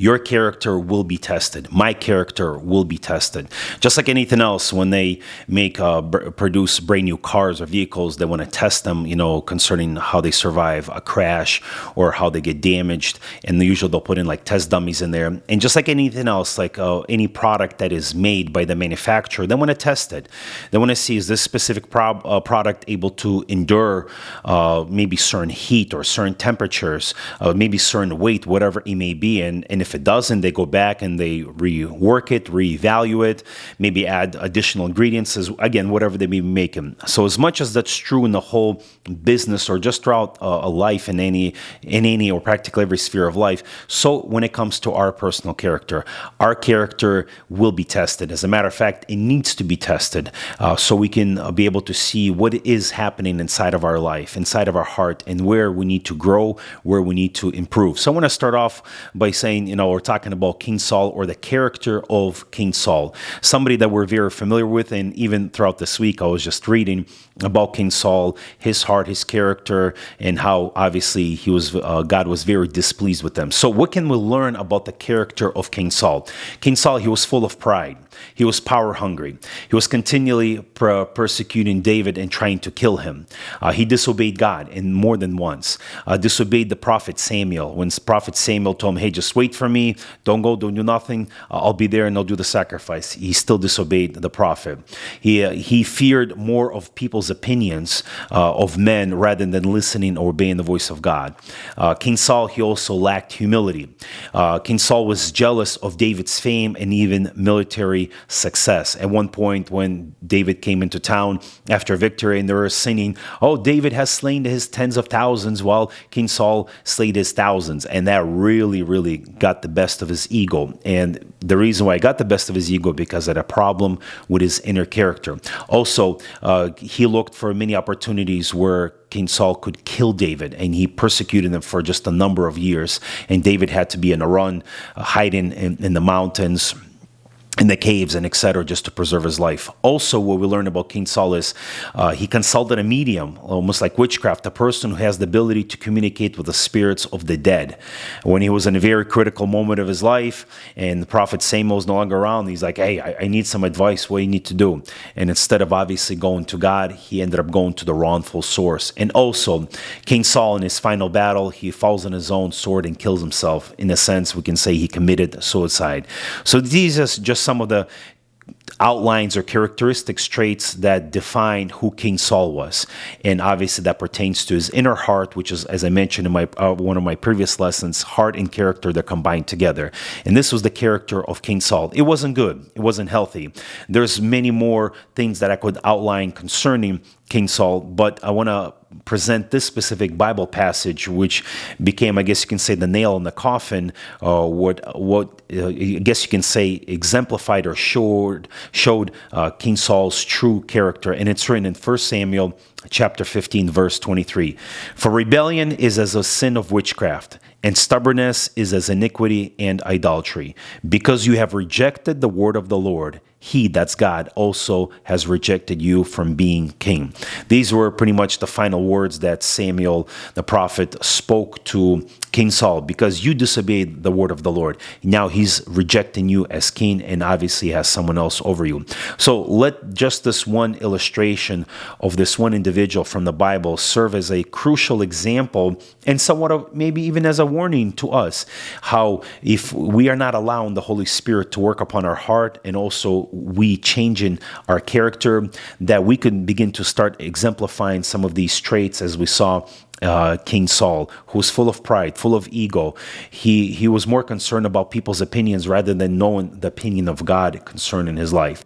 Your character will be tested. My character will be tested. Just like anything else, when they produce brand new cars or vehicles, they want to test them, concerning how they survive a crash or how they get damaged. And usually they'll put in like test dummies in there. And just like anything else, like any product that is made by the manufacturer, they want to test it. They want to see, is this specific product able to endure maybe certain heat or certain temperatures, maybe certain weight, whatever it may be. And if it doesn't, they go back and they rework it, reevaluate, maybe add additional ingredients, again, whatever they may be making. So as much as that's true in the whole business or just throughout a life in any or practically every sphere of life, so when it comes to our personal character, our character will be tested. As a matter of fact, it needs to be tested so we can be able to see what is happening inside of our life, inside of our heart, and where we need to grow, where we need to improve. So I want to start off by saying, we're talking about King Saul, or the character of King Saul, somebody that we're very familiar with. And even throughout this week, I was just reading about King Saul, his heart, his character, and how obviously God was very displeased with them. So what can we learn about the character of King Saul? King Saul, he was full of pride. He was power hungry. He was continually persecuting David and trying to kill him. He disobeyed God and more than once. Disobeyed the prophet Samuel. When prophet Samuel told him, hey, just wait for me. Don't go, don't do nothing. I'll be there and I'll do the sacrifice. He still disobeyed the prophet. He feared more of people's opinions of men rather than listening or obeying the voice of God. King Saul, he also lacked humility. King Saul was jealous of David's fame and even military success. At one point, when David came into town after victory, and they were singing, oh, David has slain his tens of thousands, while King Saul slayed his thousands. And that really, really got the best of his ego. And the reason why it got the best of his ego, because it had a problem with his inner character. Also, he looked for many opportunities where King Saul could kill David, and he persecuted him for just a number of years. And David had to be on a run, hiding in the mountains, in the caves, and etc., just to preserve his life. Also, what we learn about King Saul is he consulted a medium, almost like witchcraft, a person who has the ability to communicate with the spirits of the dead. When he was in a very critical moment of his life, and the prophet Samuel is no longer around, he's like, hey, I need some advice. What do you need to do? And instead of obviously going to God, he ended up going to the wrongful source. And also, King Saul, in his final battle, he falls on his own sword and kills himself. In a sense, we can say he committed suicide. So these are just some of the outlines or characteristics, traits that define who King Saul was. And obviously that pertains to his inner heart, which is, as I mentioned in my one of my previous lessons, heart and character, they're combined together. And this was the character of King Saul. It wasn't good. It wasn't healthy. There's many more things that I could outline concerning King Saul, but I want to present this specific Bible passage, which became, I guess you can say, the nail in the coffin, what I guess you can say exemplified or showed King Saul's true character. And it's written in 1 Samuel chapter 15, verse 23. For rebellion is as a sin of witchcraft, and stubbornness is as iniquity and idolatry. Because you have rejected the word of the Lord, he, that's God, also has rejected you from being king. These were pretty much the final words that Samuel, the prophet, spoke to King Saul. Because you disobeyed the word of the Lord, now he's rejecting you as king, and obviously has someone else over you. So let just this one illustration of this one individual from the Bible serve as a crucial example, and somewhat of maybe even as a warning to us, how if we are not allowing the Holy Spirit to work upon our heart, and also we changing our character, that we could begin to start exemplifying some of these traits, as we saw King Saul, who was full of pride, full of ego. He was more concerned about people's opinions rather than knowing the opinion of God concerning his life.